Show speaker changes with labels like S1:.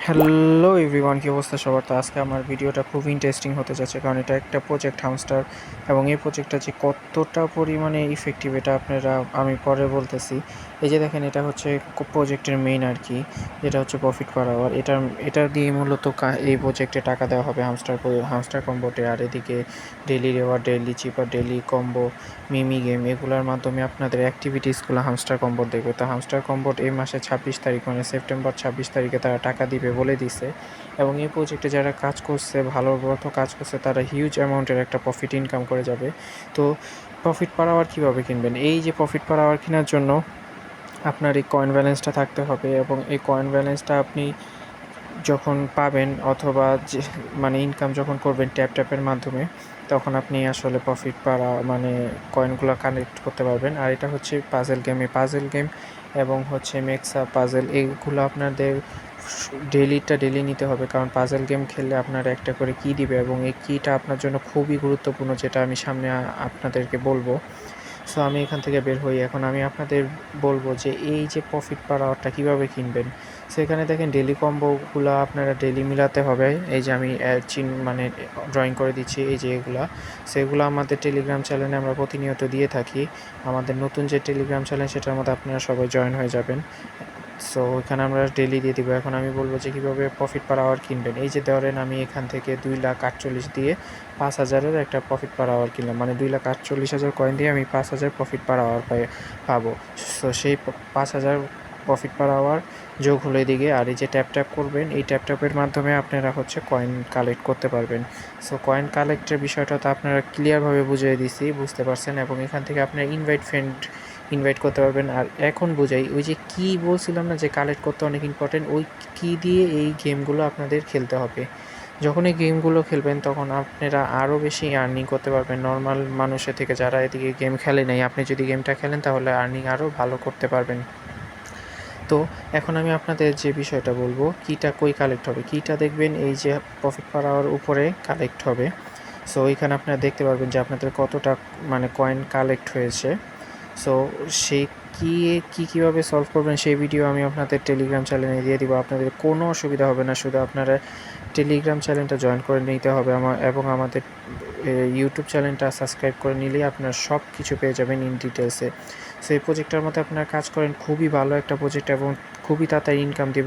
S1: Hello everyone, কী অবস্থা সবার? তো আজকে আমার ভিডিওটা খুব ইন্টারেস্টিং হতে যাচ্ছে, কারণ এটা একটা প্রজেক্ট হামস্টার, এবং এই প্রজেক্টটা যে কতটা পরিমাণে ইফেক্টিভ এটা আপনারা আমি পরে বলতেছি। এই যে দেখেন, এটা হচ্ছে প্রজেক্টের মেইন আর কি, যেটা হচ্ছে প্রফিট পার আওয়ার। এটা দিয়ে মূলত এই প্রজেক্টে টাকা দেওয়া হবে হামস্টার কম্বোতে। আর এদিকে daily reward, daily cipher, daily combo, mini game, এগুলোর মাধ্যমে আপনাদের অ্যাক্টিভিটিসগুলো হামস্টার কম্বোট দেবে। তো হামস্টার কম্বোট এই মাসে 26 তারিখ, মানে সেপ্টেম্বর 26 তারিখে তারা টাকা দিবে বলে দিছে। এবং এই প্রজেক্টে যারা কাজ করছে, ভালো মতো কাজ করছে, তারা হিউজ অ্যামাউন্টের একটা প্রফিট ইনকাম করে যাবে। তো প্রফিট পার আওয়ার কীভাবে কিনবেন? এই যে প্রফিট পার আওয়ার কেনার জন্য আপনার এই কয়েন ব্যালেন্সটা থাকতে হবে, এবং এই কয়েন ব্যালেন্সটা আপনি যখন পাবেন, অথবা যে মানে ইনকাম যখন করবেন ট্যাপের মাধ্যমে, তখন আপনি আসলে প্রফিট পাওয়া মানে কয়েনগুলো কালেক্ট করতে পারবেন। আর এটা হচ্ছে পাজেল গেম। এই পাজেল গেম এবং হচ্ছে মেক্সা পাজেল, এইগুলো আপনাদের ডেলি নিতে হবে, কারণ পাজেল গেম খেললে আপনার একটা করে কি দিবে, এবং এই কিটা আপনার জন্য খুবই গুরুত্বপূর্ণ, যেটা আমি সামনে আপনাদেরকে বলবো। সো আমি এখান থেকে বের হই। এখন আমি আপনাদের বলবো যে এই যে প্রফিট পার আওয়ারটা কীভাবে কিনবেন। সো এখানে দেখেন ডেলি কম্বোগুলো আপনারা ডেলি মিলাতে হবে। এই যে আমি মানে ড্রয়িং করে দিচ্ছি, এই যে এগুলা, সেগুলো আমাদের টেলিগ্রাম চ্যানেলে আমরা প্রতিনিয়ত দিয়ে থাকি। আমাদের নতুন যে টেলিগ্রাম চ্যানেল, সেটার মধ্যে আপনারা সবাই জয়েন হয়ে যাবেন। সো এখানে আমরা ডেলি দিয়ে দিব। এখন আমি বলবো যে কীভাবে প্রফিট পার আওয়ার কিনবেন। এই যে ধরেন আমি এখান থেকে 2,48,000 দিয়ে 5,000-এর একটা প্রফিট পার আওয়ার কিনলাম, মানে 2,48,000 কয়েন দিয়ে আমি 5,000 প্রফিট পার আওয়ার পাবো। সো সেই 5,000 প্রফিট পার আওয়ার যোগ হলো এদিকে। আর এই যে ট্যাপ করবেন, এই ট্যাপের মাধ্যমে আপনারা হচ্ছে কয়েন কালেক্ট করতে পারবেন। সো কয়েন কালেক্টের বিষয়টা তো আপনারা ক্লিয়ারভাবে বুঝিয়ে দিছি, বুঝতে পারছেন। এবং এখান থেকে আপনারা ইনভাইট করতে পারবেন। আর এখন বুঝাই, ওই যে কি বলছিলাম না যে কালেক্ট করতে অনেক ইম্পর্টেন্ট, ওই কি দিয়ে এই গেমগুলো আপনাদের খেলতে হবে। যখন এই গেমগুলো খেলবেন, তখন আপনারা আরও বেশি আর্নিং করতে পারবেন নর্মাল মানুষের থেকে, যারা এদিকে গেম খেলে নাই। আপনি যদি গেমটা খেলেন, তাহলে আর্নিং আরও ভালো করতে পারবেন। তো এখন আমি আপনাদের যে বিষয়টা বলবো, কিটা কই কালেক্ট হবে। কিটা দেখবেন এই যে প্রফিট পার আওয়ার উপরে কালেক্ট হবে। সো এইখানে আপনারা দেখতে পারবেন যে আপনাদের কতটা মানে কয়েন কালেক্ট হয়েছে। সো সেই কীভাবে সলভ করবেন, সেই ভিডিও আমি আপনাদের টেলিগ্রাম চ্যানেলে দিয়ে দিব। আপনাদের কোনো অসুবিধা হবে না, শুধু আপনারা টেলিগ্রাম চ্যানেলটা জয়েন করে নিতে হবে এবং আমাদের ইউটিউব চ্যানেলটা সাবস্ক্রাইব করে নিলেই আপনারা সব কিছু পেয়ে যাবেন ইন ডিটেলসে। সো এই প্রজেক্টটার মধ্যে আপনারা কাজ করেন, খুবই ভালো একটা প্রজেক্ট, এবং খুবই তাড়াতাড়ি ইনকাম দিবে।